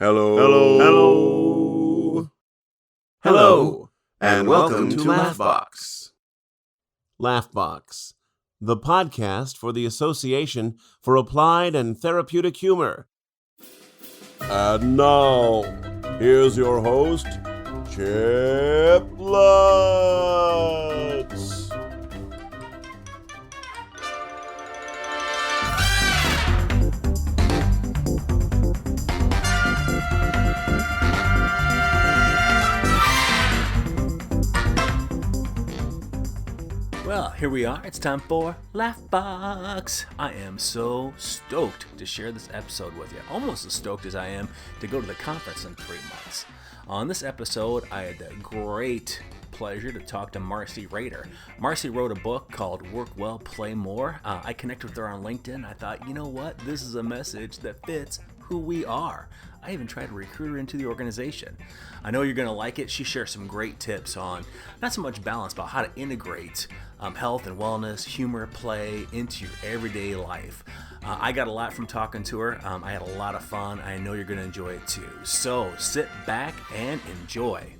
Hello. Hello. Hello, and welcome to Laughbox. Laughbox, the podcast for the Association for Applied and Therapeutic Humor. And now, here's your host, Chip Lutz. Well, here we are. It's time for Laughbox. I am so stoked to share this episode with you. Almost as stoked as I am to go to the conference in 3 months. On this episode, I had the great pleasure to talk to Marcey Rader. Marcey wrote a book called Work Well, Play More. I connected with her on LinkedIn. I thought, you know what? This is a message that fits who we are. I even tried to recruit her into the organization. I know you're going to like it. She shares some great tips on not so much balance, but how to integrate health and wellness, humor, play into your everyday life. I got a lot from talking to her. I had a lot of fun. I know you're going to enjoy it too. So sit back and enjoy.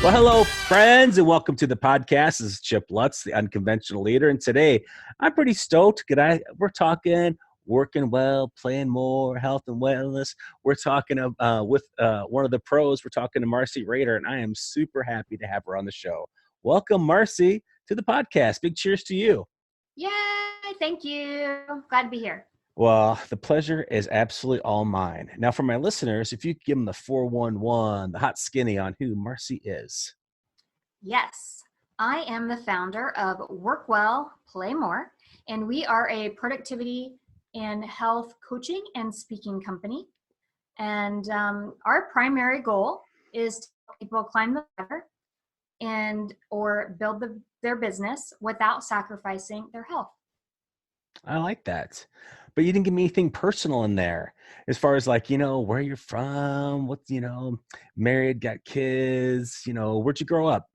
Well, hello, friends, and welcome to the podcast. This is Chip Lutz, the unconventional leader, and today I'm pretty stoked. We're talking working well, playing more, health and wellness. We're talking with one of the pros. We're talking to Marcey Rader, and I am super happy to have her on the show. Welcome, Marcey, to the podcast. Big cheers to you. Yay, thank you. Glad to be here. Well, the pleasure is absolutely all mine. Now, for my listeners, if you could give them the 411, the hot skinny on who Marcey is. Yes, I am the founder of Work Well, Play More, and we are a productivity and health coaching and speaking company. And our primary goal is to help people climb the ladder or build their business without sacrificing their health. I like that. But you didn't give me anything personal in there as far as like, where you're from, what, married, got kids, where'd you grow up?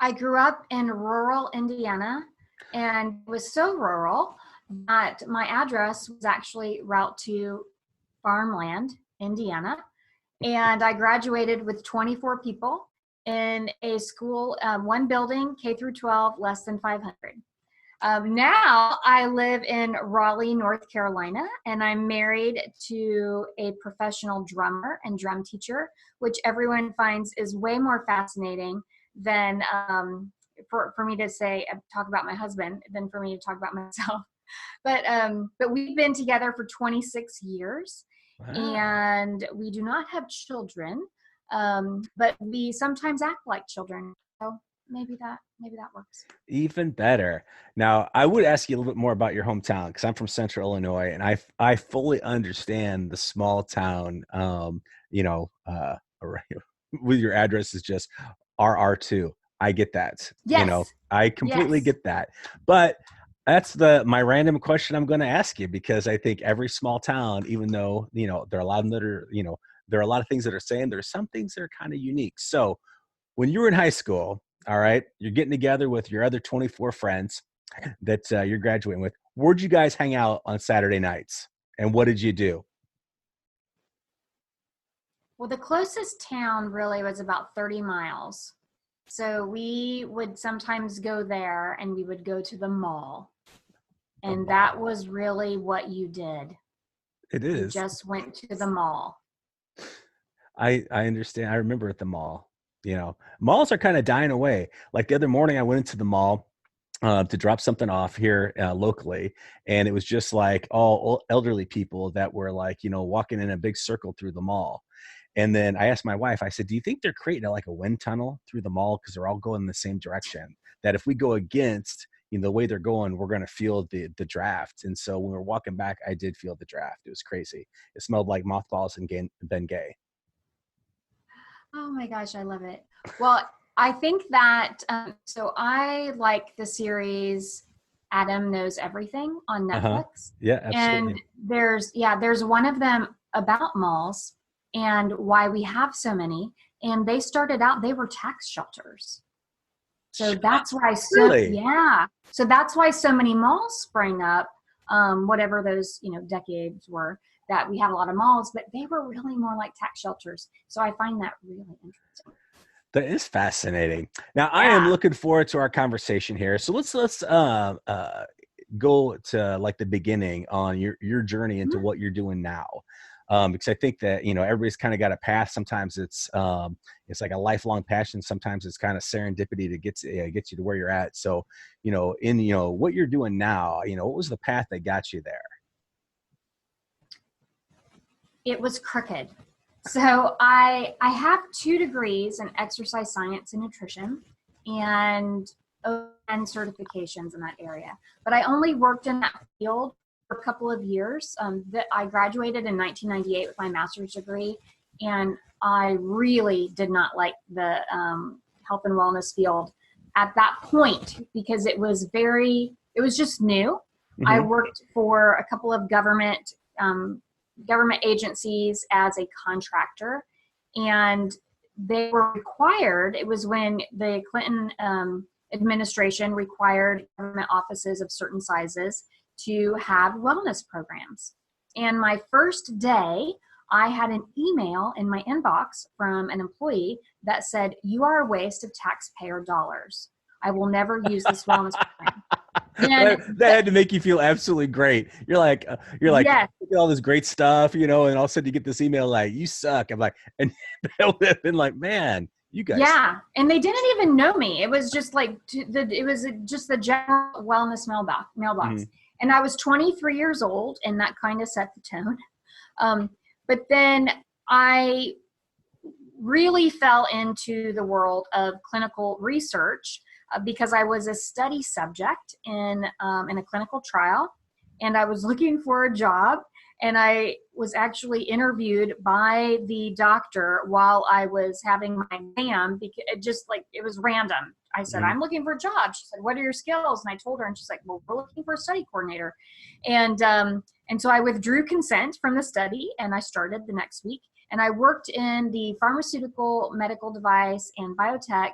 I grew up in rural Indiana, and it was so rural that my address was actually route to farmland, Indiana. And I graduated with 24 people in a school, one building, K through 12, less than 500. Now I live in Raleigh, North Carolina, and I'm married to a professional drummer and drum teacher, which everyone finds is way more fascinating than for me to talk about my husband than for me to talk about myself. But we've been together for 26 years. Wow. And we do not have children, but we sometimes act like children. So maybe that works. Even better. Now, I would ask you a little bit more about your hometown because I'm from Central Illinois, and I fully understand the small town. With your address is just RR2. I get that. Yes. I completely get that. But that's my random question I'm going to ask you, because I think every small town, even though there are a lot of there are a lot of things that are saying, there's some things that are kind of unique. So when you were in high school, all right, you're getting together with your other 24 friends that you're graduating with. Where'd you guys hang out on Saturday nights, and what did you do? Well, the closest town really was about 30 miles. So we would sometimes go there, and we would go to the mall. And that was really what you did. It is. You just went to the mall. I understand. I remember at the mall. Malls are kind of dying away. Like the other morning, I went into the mall to drop something off here locally, and it was just like all elderly people that were like, walking in a big circle through the mall. And then I asked my wife, I said, do you think they're creating like a wind tunnel through the mall because they're all going in the same direction? That if we go against the way they're going, we're going to feel the draft. And so when we were walking back, I did feel the draft. It was crazy. It smelled like mothballs and Bengay. Oh my gosh, I love it. Well, I think that, so I like the series Adam Knows Everything on Uh-huh. Netflix. Yeah, absolutely. And there's one of them about malls and why we have so many. And they started out, they were tax shelters. So that's why Really? so that's why so many malls sprang up, whatever those, decades were that we had a lot of malls, but they were really more like tax shelters. So I find that really interesting. That is fascinating. Now, I am Yeah. looking forward to our conversation here. So let's go to like the beginning on your journey into Mhm. what you're doing now. Because I think that, everybody's kind of got a path. Sometimes it's like a lifelong passion. Sometimes it's kind of serendipity to get you to where you're at. So, in what you're doing now, what was the path that got you there? It was crooked. So I have 2 degrees in exercise science and nutrition and certifications in that area. But I only worked in that field for a couple of years. That I graduated in 1998 with my master's degree, and I really did not like the health and wellness field at that point because it was just new. I Mm-hmm. worked for a couple of government agencies as a contractor, and they were required. It was when the Clinton administration required government offices of certain sizes to have wellness programs. And my first day, I had an email in my inbox from an employee that said, "You are a waste of taxpayer dollars. I will never use this wellness program." And That had to make you feel absolutely great. You're like, yes, look at all this great stuff, and all of a sudden you get this email like, "You suck." I'm like, and that would have been like, man, you guys. yeah, and they didn't even know me. It was just like it was just the general wellness mailbox. Mhm. And I was 23 years old, and that kind of set the tone. But then I really fell into the world of clinical research because I was a study subject in a clinical trial, and I was looking for a job. And I was actually interviewed by the doctor while I was having my exam because it was random. I said, Mhm. "I'm looking for a job." She said, "What are your skills?" And I told her, and she's like, "Well, we're looking for a study coordinator." And so I withdrew consent from the study, and I started the next week. And I worked in the pharmaceutical, medical device, and biotech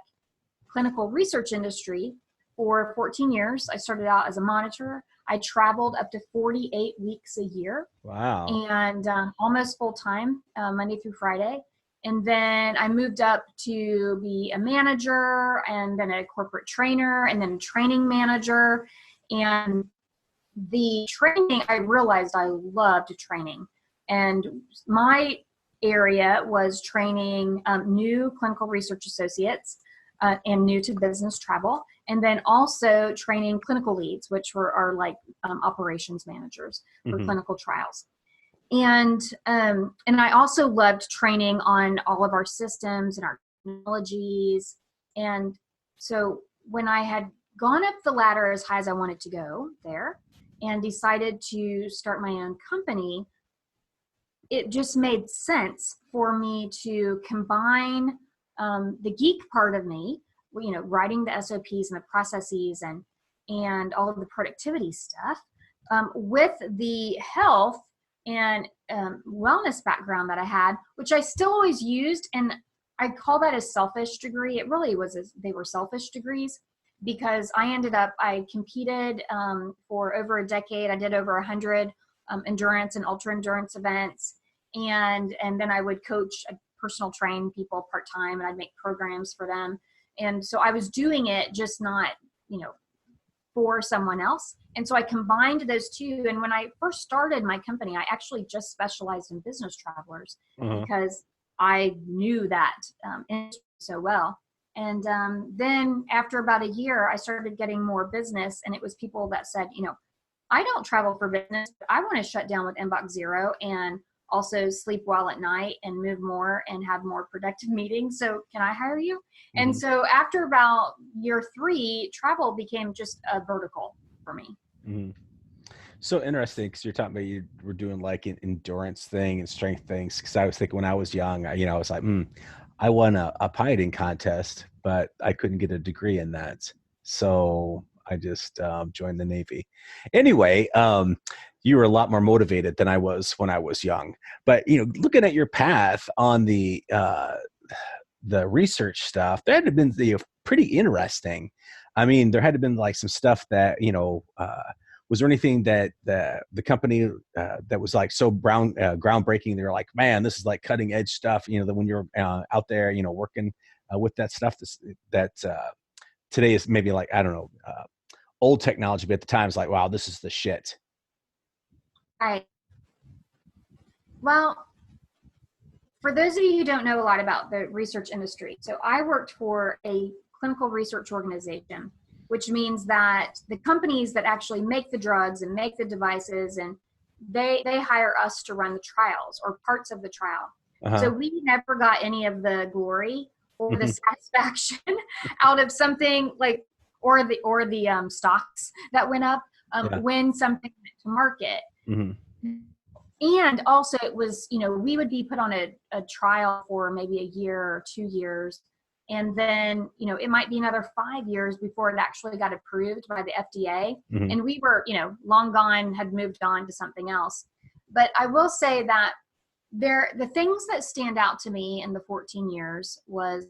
clinical research industry for 14 years. I started out as a monitor. I traveled up to 48 weeks a year Wow. and almost full time, Monday through Friday. And then I moved up to be a manager and then a corporate trainer and then a training manager. And the training, I realized I loved training. And my area was training new clinical research associates and new to business travel, and then also training clinical leads, which are like operations managers for Mhm. clinical trials. And I also loved training on all of our systems and our technologies. And so when I had gone up the ladder as high as I wanted to go there and decided to start my own company, it just made sense for me to combine the geek part of me, writing the SOPs and the processes and all of the productivity stuff, with the health and wellness background that I had, which I still always used. And I call that a selfish degree. It really was, they were selfish degrees because I competed for over a decade. I did over 100 endurance and ultra endurance events. And then I would coach, personal train people part-time, and I'd make programs for them. And so I was doing it, just not, for someone else. And so I combined those two. And when I first started my company, I actually just specialized in business travelers Uh-huh. because I knew that industry so well. And then after about a year, I started getting more business, and it was people that said, I don't travel for business, but I want to shut down with inbox zero and also sleep well at night and move more and have more productive meetings. So can I hire you? And Mhm. so after about year 3, travel became just a vertical for me. Mhm. So interesting, because you're talking about you were doing like an endurance thing and strength things. Because I was thinking when I was young, I was like, I won a pie eating contest, but I couldn't get a degree in that. So I just joined the Navy. Anyway, you were a lot more motivated than I was when I was young. But looking at your path on the research stuff, that had been pretty interesting. I mean, there had to been like some stuff that was there anything that the company that was like so groundbreaking? They were like, man, this is like cutting edge stuff. That when you're out there, working with that stuff that today is maybe like, I don't know, old technology, but at the time it's like, wow, this is the shit. Right. Well, for those of you who don't know a lot about the research industry, so I worked for a clinical research organization, which means that the companies that actually make the drugs and make the devices, and they hire us to run the trials or parts of the trial. Uh-huh. So we never got any of the glory or the satisfaction out of something like, or the stocks that went up when something went to market. Mm-hmm. And also it was, we would be put on a trial for maybe a year or 2 years. And then, it might be another 5 years before it actually got approved by the FDA. Mm-hmm. And we were, long gone, had moved on to something else. But I will say that the things that stand out to me in the 14 years was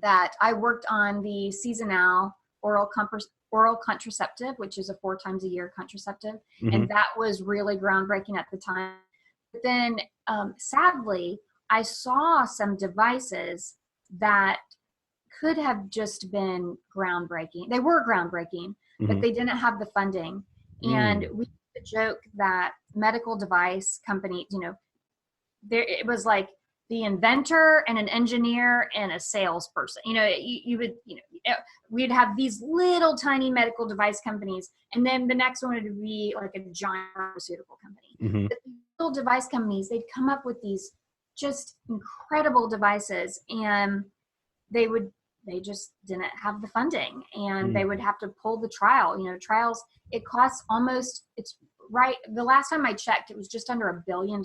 that I worked on the seasonal oral contraceptive, which is a 4 times a year contraceptive. Mm-hmm. And that was really groundbreaking at the time. But then sadly, I saw some devices that could have just been groundbreaking. They were groundbreaking, Mm-hmm. but they didn't have the funding. And we joke that medical device companies, it was like the inventor and an engineer and a salesperson. We'd have these little tiny medical device companies, and then the next one would be like a giant pharmaceutical company. Mm-hmm. But these little device companies, they'd come up with these just incredible devices, and they just didn't have the funding, and they would have to pull the trial. Trials, it costs the last time I checked, it was just under $1 billion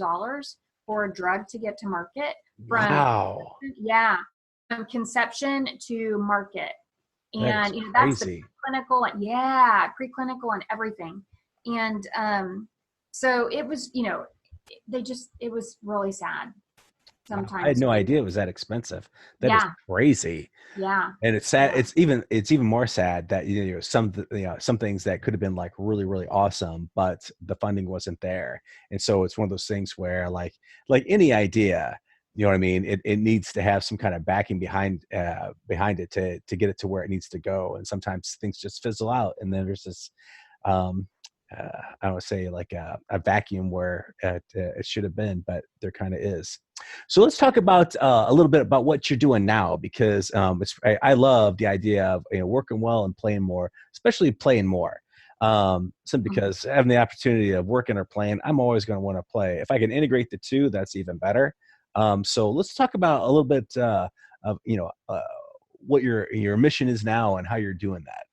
for a drug to get to market. Wow. From conception to market. And That's that's crazy. the preclinical and everything. And so it was, it was really sad sometimes. Wow. I had no idea it was that expensive. That is crazy. Yeah. And it's sad. Yeah. It's even more sad that some things that could have been like really, really awesome, but the funding wasn't there. And so it's one of those things where like any idea, you know what I mean? It needs to have some kind of backing behind it to get it to where it needs to go. And sometimes things just fizzle out, and then there's this I would say like a vacuum where it should have been, but there kind of is. So let's talk about a little bit about what you're doing now, because I love the idea of working well and playing more, especially playing more. Because having the opportunity of working or playing, I'm always going to want to play. If I can integrate the two, that's even better. So let's talk about a little bit of what your mission is now and how you're doing that.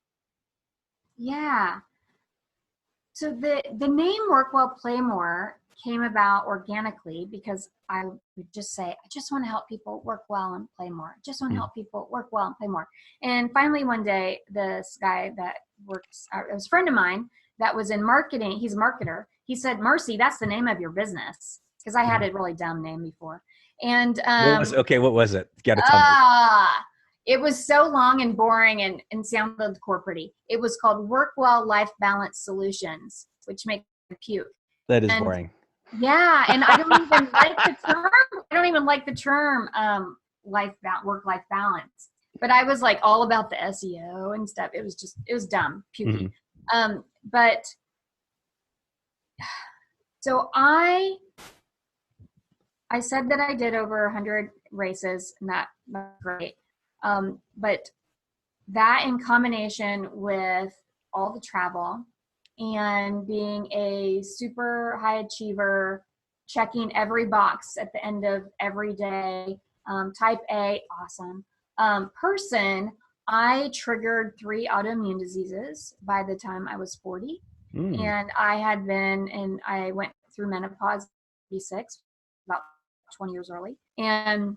Yeah. So the name Work Well, Play More came about organically because I would just say, I just want to help people work well and play more. I just want to help people work well and play more. And finally, one day, this guy that works, it was a friend of mine that was in marketing. He's a marketer. He said, Marcey, that's the name of your business. Because I had a really dumb name before. And what was it? You got to tell me. It was so long and boring and sounded corporate-y. It was called Work Well Life Balance Solutions, which makes me puke. That is boring. Yeah, and I don't even like the term. I don't even like the term work-life balance. But I was like all about the SEO and stuff. It was dumb, pukey. Mm-hmm. But so I said that I did over 100 races, and that's great. But that in combination with all the travel and being a super high achiever, checking every box at the end of every day, type A, awesome, person, I triggered 3 autoimmune diseases by the time I was 40. And I went through menopause at 36, about 20 years early. And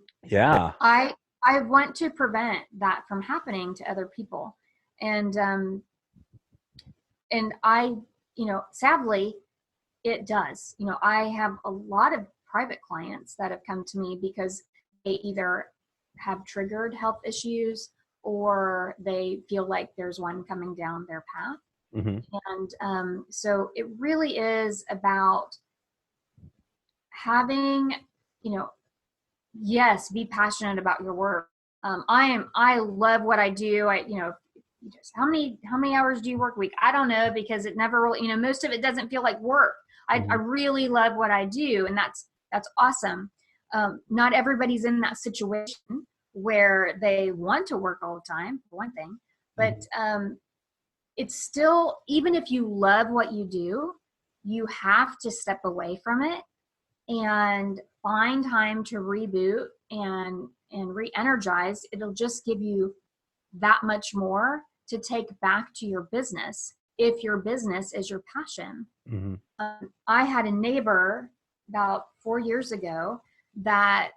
I want to prevent that from happening to other people. And and I, sadly, it does. I have a lot of private clients that have come to me because they either have triggered health issues or they feel like there's one coming down their path. And so it really is about having, yes, be passionate about your work. I love what I do. How many hours do you work a week? I don't know, because it never really, most of it doesn't feel like work. I really love what I do, and that's awesome. Not everybody's in that situation where they want to work all the time, for one thing, but it's still, even if you love what you do, you have to step away from it and find time to reboot and re-energize. It'll just give you that much more to take back to your business if your business is your passion. I had a neighbor about 4 years ago that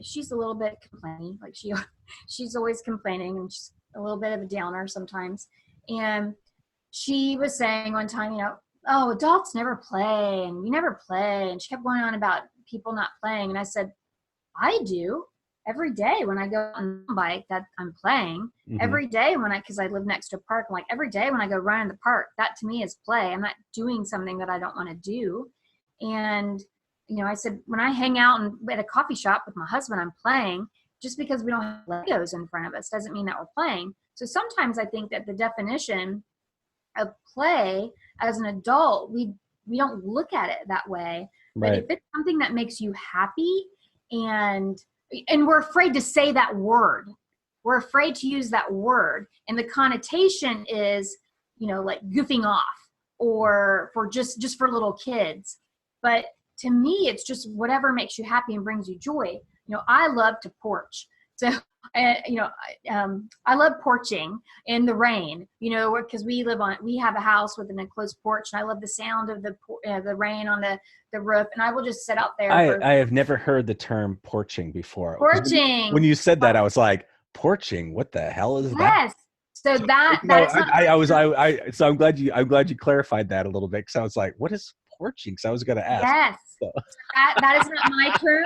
she's a little bit complaining, like she's always complaining, and she's a little bit of a downer sometimes. And she was saying one time, oh, adults never play, and we never play. And she kept going on about people not playing. And I said, I do every day when I go on the bike, that I'm playing. Every day because I live next to a park, I'm like, every day when I go run in the park, that to me is play. I'm not doing something that I don't want to do. And, I said, when I hang out at a coffee shop with my husband, I'm playing. Just because we don't have Legos in front of us doesn't mean that we're playing. So sometimes I think that the definition of play as an adult, we don't look at it that way. But if it's something that makes you happy, and we're afraid to say that word, we're afraid to use that word, and the connotation is, like goofing off, or for just for little kids. But to me, it's just whatever makes you happy and brings you joy. I love to porch. So, I love porching in the rain, because we have a house with an enclosed porch, and I love the sound of the rain on the roof, and I will just sit out there. I have never heard the term porching before. Porching. When you said that, I was like, porching? What the hell is that? Yes. So so I'm glad you clarified that a little bit, because I was like, what is porching? Because I was going to ask. Yes. So. That is not my term.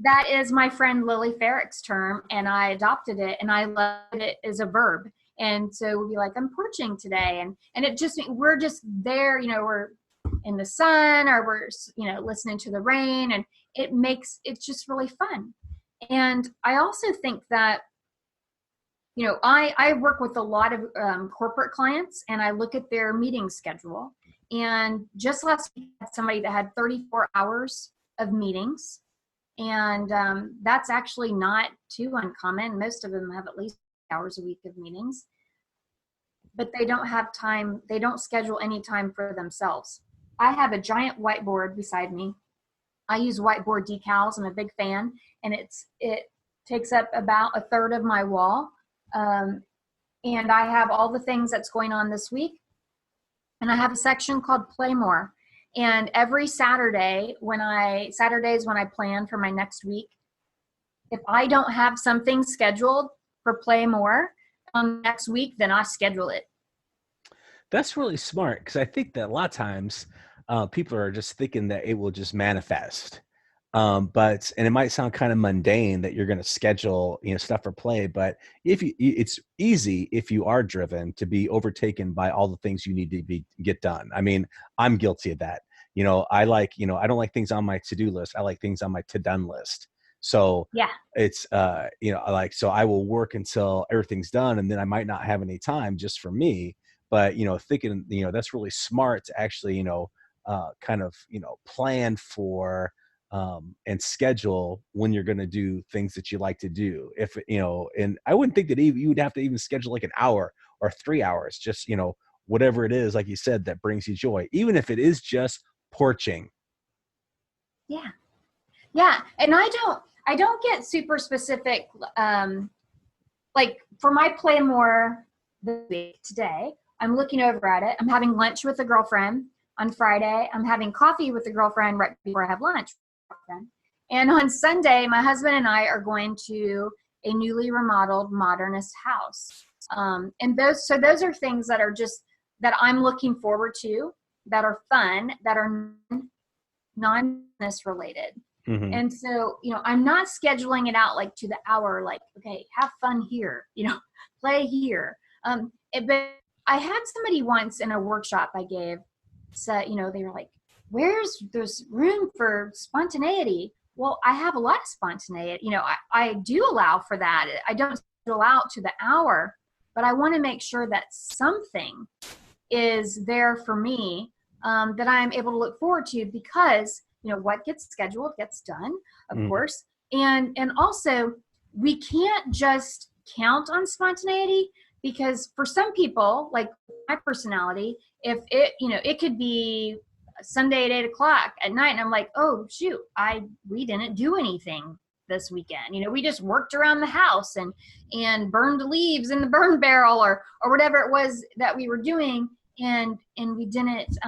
That is my friend Lily Ferrick's term, and I adopted it, and I love it as a verb. And so we'll be like, I'm porching today, and it just, we're just there, we're in the sun, or we're listening to the rain, and it's just really fun. And I also think that I work with a lot of corporate clients, and I look at their meeting schedule. And just last week, I had somebody that had 34 hours of meetings. And that's actually not too uncommon. Most of them have at least hours a week of meetings. But they don't have time. They don't schedule any time for themselves. I have a giant whiteboard beside me. I use whiteboard decals. I'm a big fan. And it takes up about a third of my wall. And I have all the things that's going on this week. And I have a section called Play More. And every Saturdays when I plan for my next week, if I don't have something scheduled for Play More on next week, then I schedule it. That's really smart, because I think that a lot of times people are just thinking that it will just manifest. And it might sound kind of mundane that you're going to schedule, stuff for play, but it's easy if you are driven to be overtaken by all the things you need to get done. I mean, I'm guilty of that. I don't like things on my to-do list. I like things on my to-done list. So yeah, it's, so I will work until everything's done, and then I might not have any time just for me, but, thinking, that's really smart to actually, plan for, and schedule when you're going to do things that you like to do. And I wouldn't think that you would have to even schedule like an hour or 3 hours, just, whatever it is, like you said, that brings you joy, even if it is just porching. Yeah. Yeah. And I don't get super specific. Like for my Play More this week today, I'm looking over at it. I'm having lunch with a girlfriend on Friday. I'm having coffee with a girlfriend right before I have lunch. And on Sunday, my husband and I are going to a newly remodeled modernist house. And those are things that are just that I'm looking forward to, that are fun, that are non-business related. Mm-hmm. And so, I'm not scheduling it out like to the hour, like, okay, have fun here, play here. But I had somebody once in a workshop I gave, said, they were like, there's room for spontaneity. Well, I have a lot of spontaneity. I do allow for that. I don't allow to the hour, but I want to make sure that something is there for me that I'm able to look forward to, because what gets scheduled gets done, of course. And also, we can't just count on spontaneity, because for some people, like my personality, if it could be Sunday at 8:00 at night, and I'm like, oh shoot, we didn't do anything this weekend. We just worked around the house and burned leaves in the burn barrel or whatever it was that we were doing, and we didn't.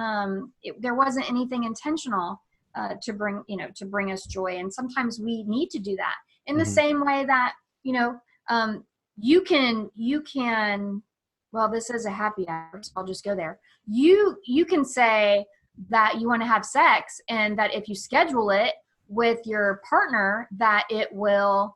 There wasn't anything intentional to bring us joy. And sometimes we need to do that in the same way that you can. Well, this is a happy hour, so I'll just go there. You can say that you want to have sex, and that if you schedule it with your partner, that it will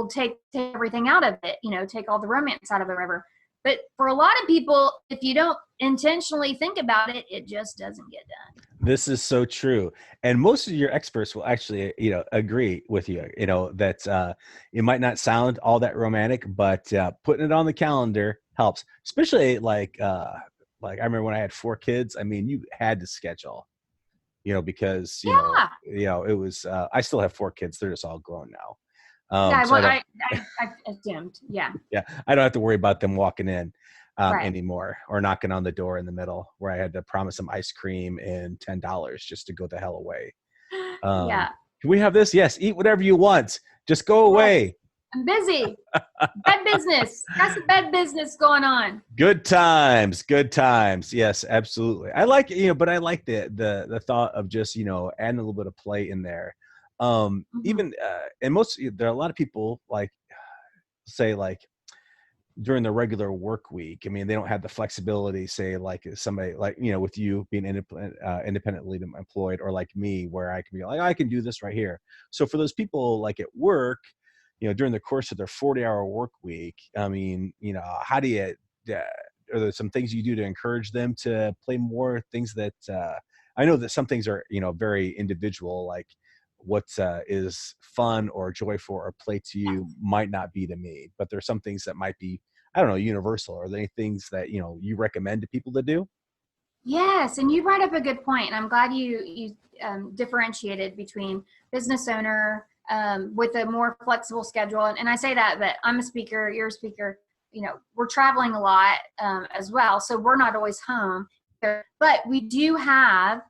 take everything out of it, take all the romance out of it, whatever. But for a lot of people, if you don't intentionally think about it, it just doesn't get done. This is so true. And most of your experts will actually, agree with you, that it might not sound all that romantic, but putting it on the calendar helps. Especially like I remember when I had 4 kids, I mean, you had to schedule, because, it was, I still have 4 kids. They're just all grown now. I assumed. Yeah. Yeah. I don't have to worry about them walking in Right. anymore, or knocking on the door in the middle where I had to promise them ice cream and $10 just to go the hell away. Yeah. Can we have this? Yes. Eat whatever you want. Just go away. I'm busy. Bed business. That's the bed business going on. Good times. Good times. Yes, absolutely. I like, but I like the thought of just, adding a little bit of play in there. Even, and there are a lot of people say during the regular work week, I mean, they don't have the flexibility, say like somebody like, with you being independently employed, or like me, where I can be like, I can do this right here. So for those people like at work, during the course of their 40-hour work week, I mean, how do you, are there some things you do to encourage them to play more things that, I know that some things are, very individual, like what is fun or joyful or play to you might not be to me, but there's some things that might be, I don't know, universal. Are there any things that, you recommend to people to do? Yes. And you brought up a good point. And I'm glad you differentiated between business owner with a more flexible schedule. And I say that, but I'm a speaker, you're a speaker, we're traveling a lot as well. So we're not always home, but we do have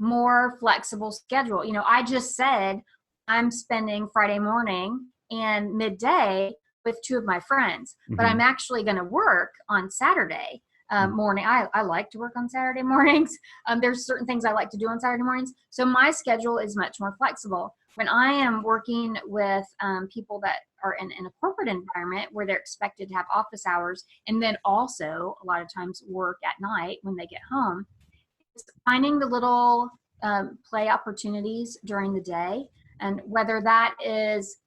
more flexible schedule. I just said I'm spending Friday morning and midday with 2 of my friends, but I'm actually going to work on Saturday morning. I like to work on Saturday mornings. There's certain things I like to do on Saturday mornings. So my schedule is much more flexible. When I am working with people that are in a corporate environment where they're expected to have office hours, and then also a lot of times work at night when they get home, finding the little play opportunities during the day, and whether that is,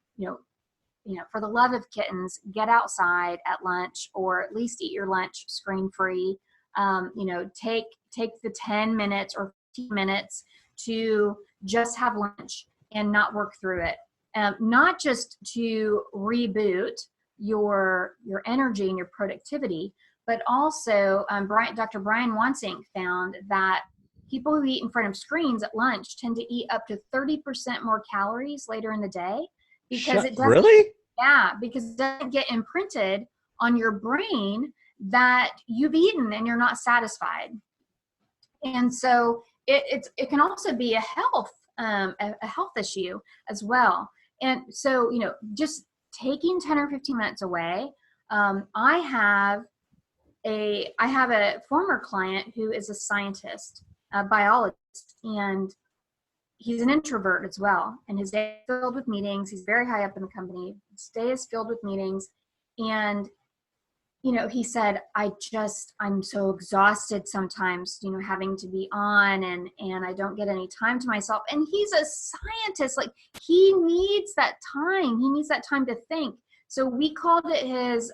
for the love of kittens, get outside at lunch, or at least eat your lunch screen free. Take the 10 minutes or 15 minutes to just have lunch and not work through it. Not just to reboot your energy and your productivity, but also Dr. Brian Wansink found that people who eat in front of screens at lunch tend to eat up to 30% more calories later in the day, because it doesn't. Really? Yeah, because it doesn't get imprinted on your brain that you've eaten and you're not satisfied. And so it can also be a health issue as well. And so, just taking 10 or 15 minutes away. I have a former client who is a scientist, a biologist, and he's an introvert as well. And his day is filled with meetings. He's very high up in the company. His day is filled with meetings. And he said, I'm so exhausted sometimes, having to be on and I don't get any time to myself. And he's a scientist. Like, he needs that time. He needs that time to think. So we called it his,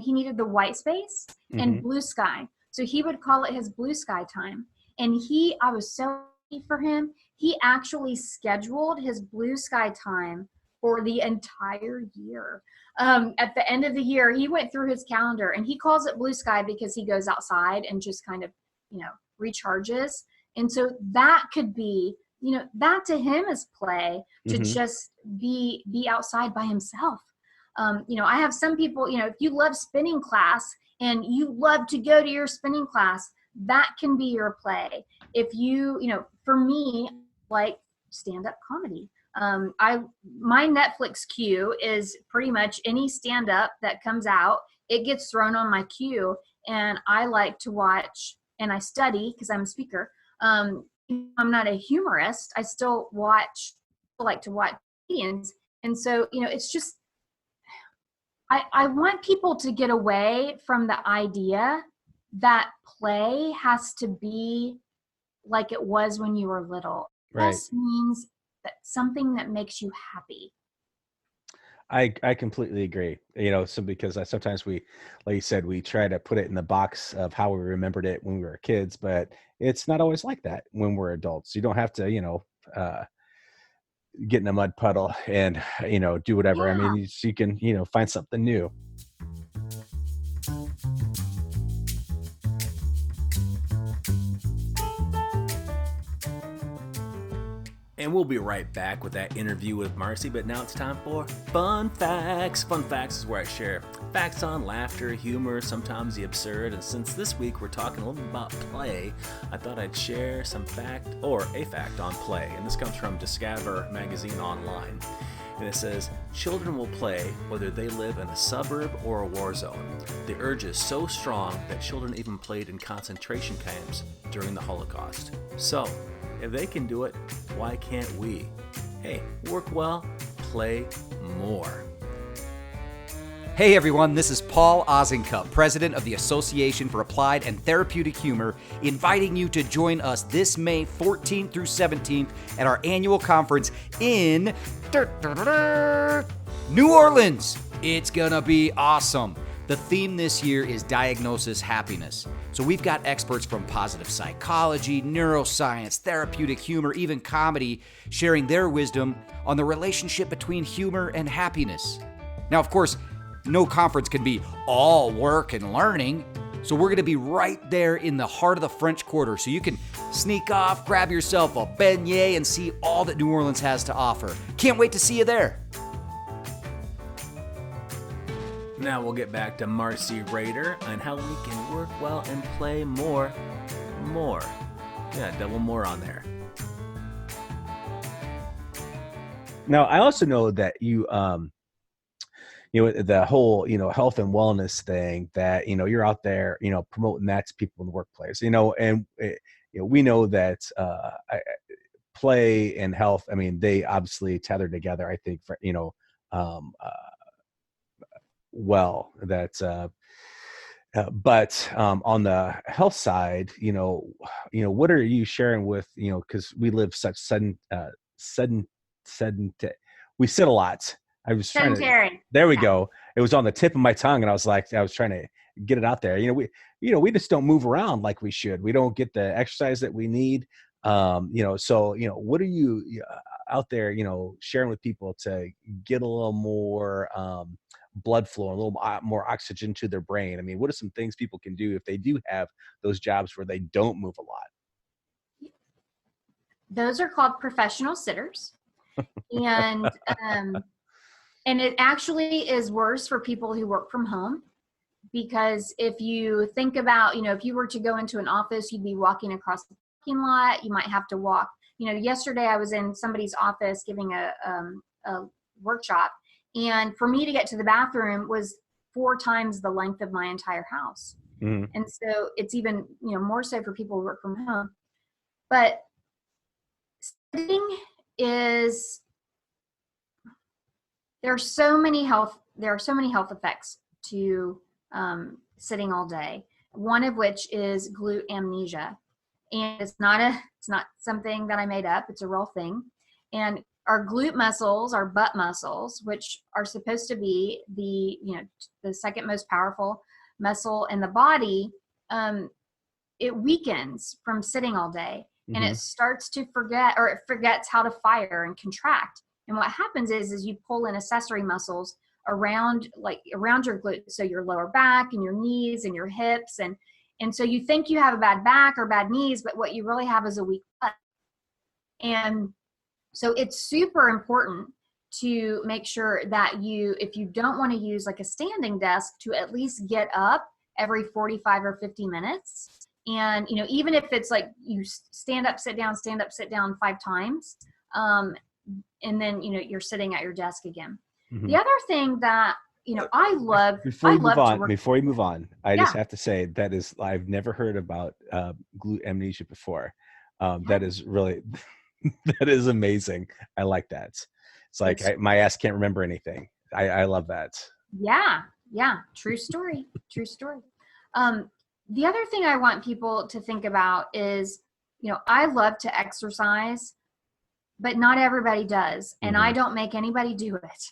he needed the white space and blue sky. So he would call it his blue sky time. And I was so happy for him. He actually scheduled his blue sky time for the entire year. At the end of the year, he went through his calendar, and he calls it blue sky because he goes outside and just kind of, recharges. And so that could be, that to him is play, to just be outside by himself. I have some people, if you love spinning class and you love to go to your spinning class, that can be your play. If for me, like stand-up comedy. My Netflix queue is pretty much any stand-up that comes out. It gets thrown on my queue, and I like to watch, and I study because I'm a speaker. I'm not a humorist. I still like to watch comedians. And so, it's just, I want people to get away from the idea that play has to be like it was when you were little. Right. This means that something that makes you happy. I completely agree. So because sometimes we, like you said, we try to put it in the box of how we remembered it when we were kids, but it's not always like that when we're adults. You don't have to, get in a mud puddle and, do whatever. Yeah. I mean, you can, find something new. And we'll be right back with that interview with Marcey, but now it's time for Fun Facts. Fun Facts is where I share facts on laughter, humor, sometimes the absurd. And since this week we're talking a little bit about play, I thought I'd share a fact on play. And this comes from Discover Magazine Online. And it says, children will play whether they live in a suburb or a war zone. The urge is so strong that children even played in concentration camps during the Holocaust. So, if they can do it, why can't we? Hey, work well, play more. Hey everyone, this is Paul Ozenkup, president of the Association for Applied and Therapeutic Humor, inviting you to join us this May 14th through 17th at our annual conference in New Orleans. It's gonna be awesome. The theme this year is diagnosis happiness. So we've got experts from positive psychology, neuroscience, therapeutic humor, even comedy, sharing their wisdom on the relationship between humor and happiness. Now, of course, no conference can be all work and learning. So we're gonna be right there in the heart of the French Quarter. So you can sneak off, grab yourself a beignet, and see all that New Orleans has to offer. Can't wait to see you there. Now we'll get back to Marcey Rader and how we can work well and play more. Yeah, double more on there. Now, I also know that you, the whole, health and wellness thing that, you're out there, promoting that to people in the workplace, and, we know that play and health, I mean, they obviously tether together, I think, for, well, that's, but on the health side, what are you sharing with, because we live such sudden, we sit a lot. I was trying to, there we go. It was on the tip of my tongue, and I was trying to get it out there. We just don't move around like we should. We don't get the exercise that we need. So, what are you out there, sharing with people to get a little more blood flow, a little more oxygen to their brain? I mean, what are some things people can do if they do have those jobs where they don't move a lot? Those are called professional sitters. And and it actually is worse for people who work from home, because if you think about, if you were to go into an office, you'd be walking across the parking lot. You might have to walk. Yesterday I was in somebody's office giving a workshop, and for me to get to the bathroom was 4 times the length of my entire house. Mm-hmm. And so it's even, more so for people who work from home. But sitting is, there are so many health effects to sitting all day, one of which is glute amnesia. And it's not something that I made up. It's a real thing. And our glute muscles, our butt muscles, which are supposed to be the second most powerful muscle in the body, it weakens from sitting all day, and it starts to forget, or it forgets how to fire and contract. And what happens is you pull in accessory muscles around your glutes, so your lower back and your knees and your hips, and so you think you have a bad back or bad knees, but what you really have is a weak butt. And so it's super important to make sure that if you don't want to use like a standing desk, to at least get up every 45 or 50 minutes. And, even if it's like you stand up, sit down 5 times, and then, you're sitting at your desk again. The other thing that, I love. Before you move on, I just have to say I've never heard about glute amnesia before. That is really, that is amazing. I like that. It's like my ass can't remember anything. I love that. Yeah. True story. True story. The other thing I want people to think about is, I love to exercise, but not everybody does. And I don't make anybody do it.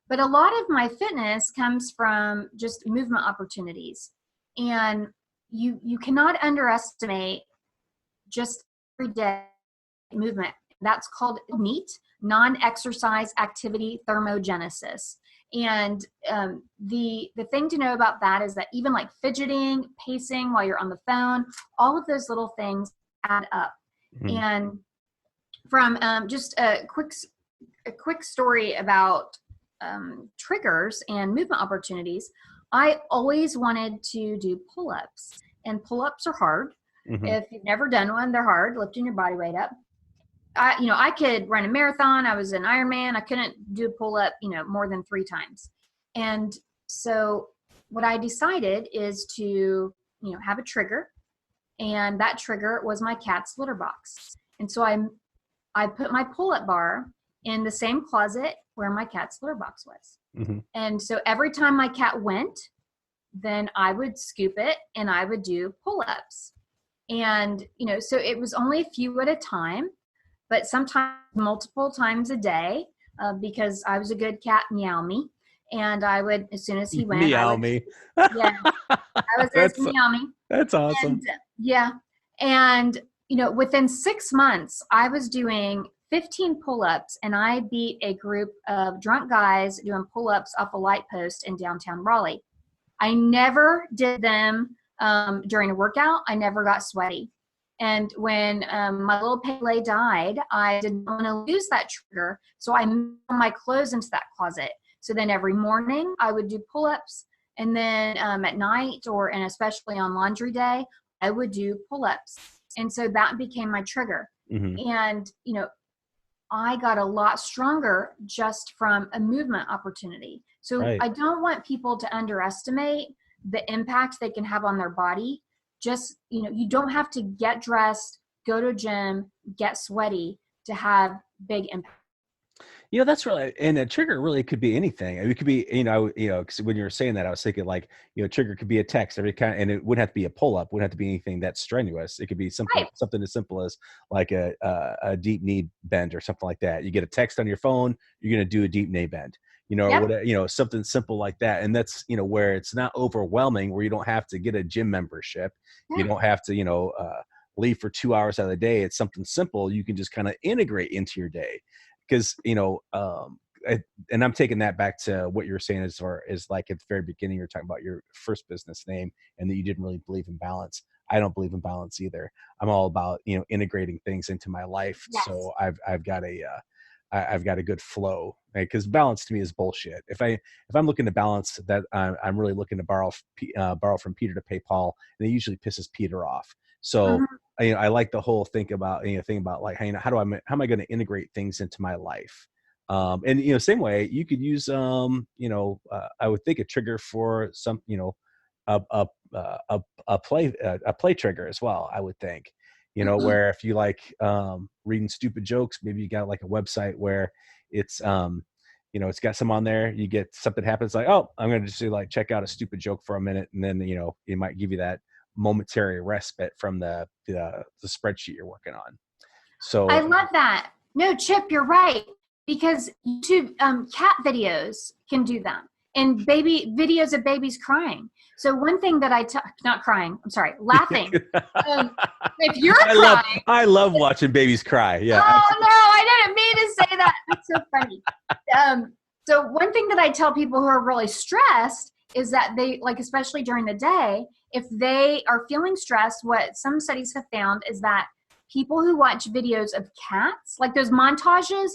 But a lot of my fitness comes from just movement opportunities. And you cannot underestimate just everyday movement. That's called NEAT, non-exercise activity thermogenesis. And the thing to know about that is that even like fidgeting, pacing while you're on the phone, all of those little things add up. And from just a quick story about triggers and movement opportunities, I always wanted to do pull-ups, and pull-ups are hard. If you've never done one, they're hard, lifting your body weight up. I could run a marathon. I was an Ironman. I couldn't do a pull-up, more than 3 times. And so what I decided is to, have a trigger, and that trigger was my cat's litter box. And so I put my pull-up bar in the same closet where my cat's litter box was. And so every time my cat went, then I would scoop it and I would do pull-ups. And, so it was only a few at a time, but sometimes multiple times a day, because I was a good cat, meow me. And I would, as soon as he went, meow me. Yeah, I was his meow me. That's awesome. And, within 6 months, I was doing 15 pull-ups, and I beat a group of drunk guys doing pull-ups off a light post in downtown Raleigh. I never did them during a workout. I never got sweaty. And when my little Pele died, I didn't want to lose that trigger. So I moved my clothes into that closet. So then every morning I would do pull-ups. And then at night, and especially on laundry day, I would do pull-ups. And so that became my trigger. And, I got a lot stronger just from a movement opportunity. So I don't want people to underestimate the impact they can have on their body. Just, you don't have to get dressed, go to a gym, get sweaty to have big impact. That's really, and a trigger really could be anything. It could be, because when you were saying that, I was thinking like, trigger could be a text, every kind, and it wouldn't have to be a pull-up, wouldn't have to be anything that's strenuous. It could be something as simple as like a deep knee bend or something like that. You get a text on your phone, you're going to do a deep knee bend, or whatever, something simple like that. And that's, where it's not overwhelming, where you don't have to get a gym membership. You don't have to, leave for 2 hours out of the day. It's something simple you can just kind of integrate into your day. Because, and I'm taking that back to what you were saying as far as like at the very beginning, you're talking about your first business name and that you didn't really believe in balance. I don't believe in balance either. I'm all about, integrating things into my life. Yes. So I've got a good flow, right? Because balance to me is bullshit. If I'm looking to balance that, I'm really looking to borrow from Peter to pay Paul, and it usually pisses Peter off. So I like the whole thing about like, how am I going to integrate things into my life? And same way you could use I would think a trigger for some a play trigger as well. I would think where if you like reading stupid jokes, maybe you got like a website where it's it's got some on there. You get something happens like, oh, I'm going to just like check out a stupid joke for a minute. And then, it might give you that momentary respite from the spreadsheet you're working on. So I love that. No, Chip, you're right. Because YouTube cat videos can do that. And videos of babies crying. So one thing that not crying, I'm sorry, laughing. If you're crying. I love watching babies cry. Yeah. Oh, no, I didn't mean to say that. That's so funny. So one thing that I tell people who are really stressed is that they, like, especially during the day, if they are feeling stressed, what some studies have found is that people who watch videos of cats, like those montages,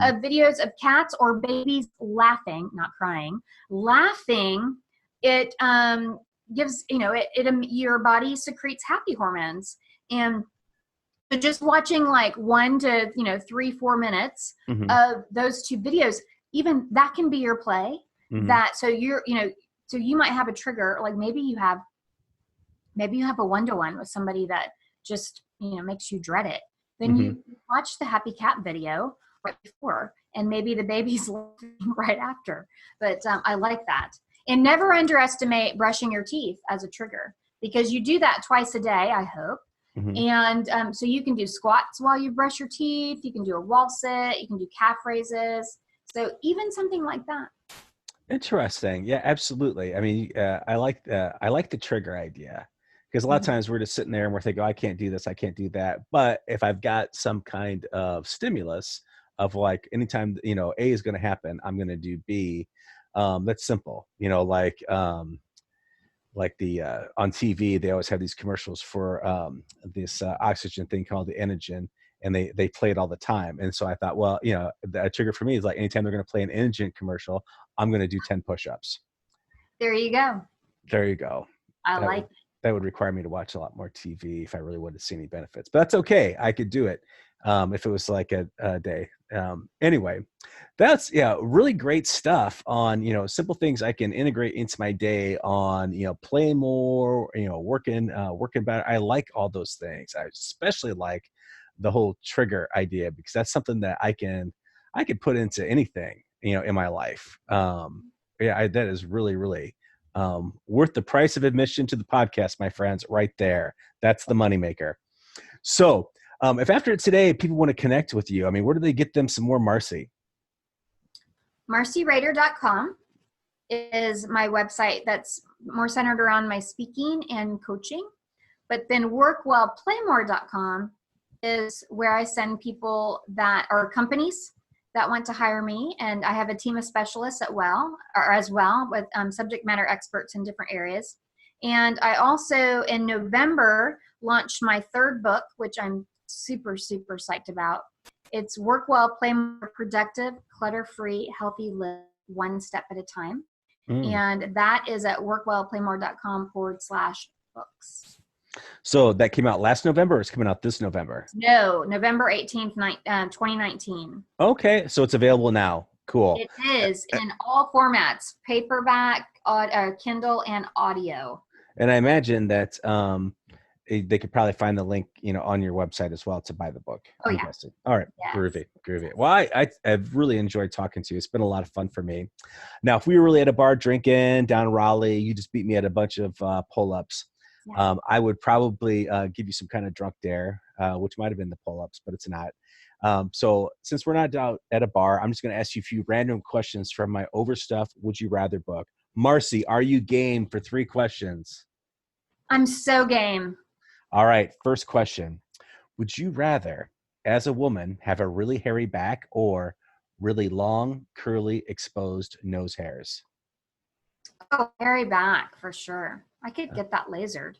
of videos of cats or babies laughing, not crying, laughing, it gives, your body secretes happy hormones. And so just watching like 1 to 3-4 minutes of those two videos, even that can be your play. So you might have a trigger, like maybe you have a one-to-one with somebody that just makes you dread it. Then you watch the happy cat video right before, and maybe the baby's laughing right after. But I like that. And never underestimate brushing your teeth as a trigger, because you do that twice a day, I hope. And so you can do squats while you brush your teeth. You can do a wall sit. You can do calf raises. So even something like that. Interesting. Yeah, absolutely. I mean, I like the trigger idea, because a lot of times we're just sitting there and we're thinking, oh, I can't do this, I can't do that. But if I've got some kind of stimulus of like, anytime, A is going to happen, I'm going to do B. That's simple, like the on TV, they always have these commercials for this oxygen thing called the Inogen, and they play it all the time. And so I thought, well, the trigger for me is like, anytime they're going to play an Inogen commercial, I'm going to do 10 push-ups. There you go. There you go. I like it. That would require me to watch a lot more TV if I really wanted to see any benefits, but that's okay. I could do it if it was like a day. Anyway, that's really great stuff on, simple things I can integrate into my day on, playing more, working better. I like all those things. I especially like the whole trigger idea, because that's something that I could put into anything, in my life. That is really, really worth the price of admission to the podcast, my friends, right there. That's the moneymaker. So if after today people want to connect with you, I mean, where do they get them some more Marcey? MarceyRader.com is my website that's more centered around my speaking and coaching. But then workwellplaymore.com is where I send people that are companies that want to hire me. And I have a team of specialists as well with subject matter experts in different areas. And I also, in November, launched my third book, which I'm super, super psyched about. It's Work Well, Play More, Productive, Clutter-Free, Healthy Live, One Step at a Time. And that is at workwellplaymore.com/books. So that came out last November, or it's coming out this November? No, November 18th, 2019. Okay, so it's available now. Cool. It is in all formats, paperback, Kindle, and audio. And I imagine that they could probably find the link, on your website as well to buy the book. Oh, yeah. All right. Yes. Groovy. Well, I've really enjoyed talking to you. It's been a lot of fun for me. Now, if we were really at a bar drinking down in Raleigh, you just beat me at a bunch of pull-ups. Yeah. I would probably give you some kind of drunk dare, which might have been the pull-ups, but it's not. So since we're not out at a bar, I'm just going to ask you a few random questions from my Overstuffed Would You Rather book. Marcey, are you game for 3 questions? I'm so game. All right. First question. Would you rather, as a woman, have a really hairy back or really long, curly, exposed nose hairs? Oh, hairy back for sure. I could get that lasered.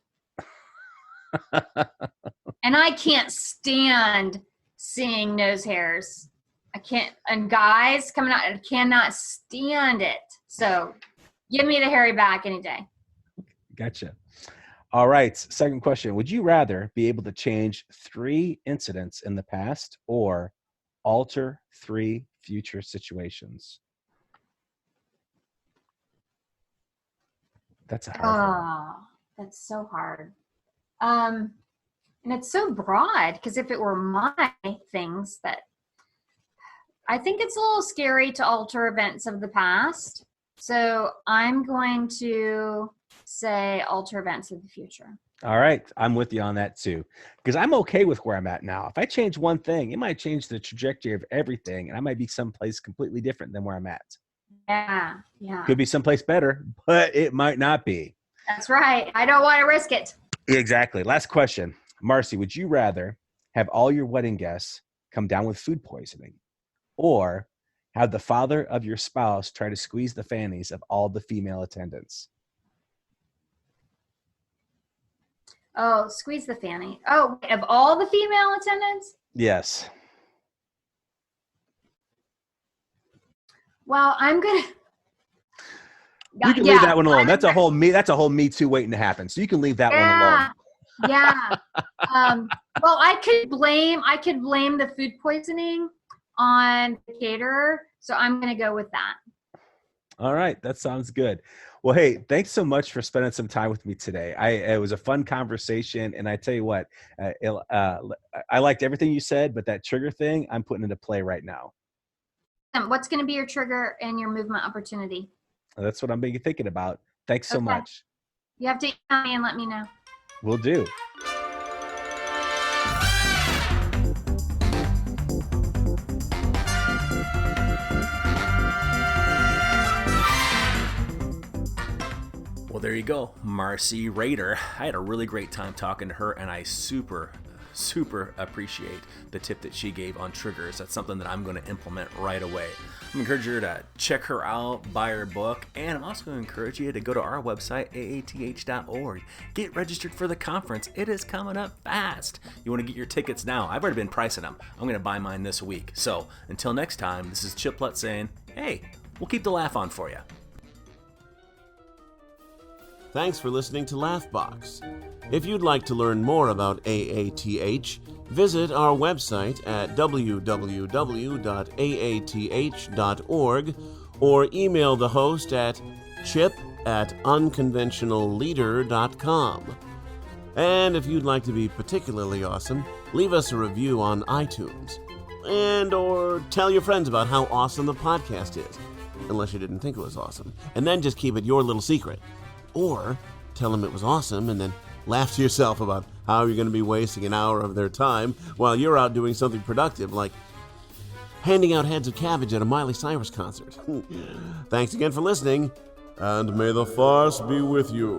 And I can't stand seeing nose hairs. I can't, and guys coming out, I cannot stand it. So give me the hairy back any day. Gotcha. All right. Second question. Would you rather be able to change 3 incidents in the past or alter 3 future situations? That's a hard one. That's so hard. And it's so broad, because if it were my things that, I think it's a little scary to alter events of the past. So I'm going to say alter events of the future. All right. I'm with you on that too. Because I'm okay with where I'm at now. If I change one thing, it might change the trajectory of everything. And I might be someplace completely different than where I'm at. Yeah. Yeah. Could be someplace better, but it might not be. That's right. I don't want to risk it. Exactly. Last question. Marcey, would you rather have all your wedding guests come down with food poisoning or have the father of your spouse try to squeeze the fannies of all the female attendants? Oh, squeeze the fanny. Oh, of all the female attendants? Yes. Well, I'm going to. You can leave that one alone. That's a whole Me Too waiting to happen. So you can leave that one alone. Yeah. Well, I could blame the food poisoning on the caterer. So I'm going to go with that. All right. That sounds good. Well, hey, thanks so much for spending some time with me today. It was a fun conversation. And I tell you what, I liked everything you said, but that trigger thing, I'm putting into play right now. What's going to be your trigger and your movement opportunity? That's what I'm thinking about. Thanks so much. You have to email me and let me know. Will do. Well, there you go, Marcey Rader. I had a really great time talking to her, and I super appreciate the tip that she gave on triggers. That's something that I'm going to implement right away. I'm encouraging her to check her out, buy her book, and I'm also going to encourage you to go to our website, aath.org. Get registered for the conference. It is coming up fast. You want to get your tickets now. I've already been pricing them. I'm going to buy mine this week. So until next time, this is Chiplet saying, hey, we'll keep the laugh on for you. Thanks for listening to Laughbox. If you'd like to learn more about AATH, visit our website at www.aath.org or email the host at chip@unconventionalleader.com. And if you'd like to be particularly awesome, leave us a review on iTunes. Or tell your friends about how awesome the podcast is, unless you didn't think it was awesome. And then just keep it your little secret. Or tell them it was awesome and then laugh to yourself about how you're going to be wasting an hour of their time while you're out doing something productive, like handing out heads of cabbage at a Miley Cyrus concert. Thanks again for listening, and may the farce be with you.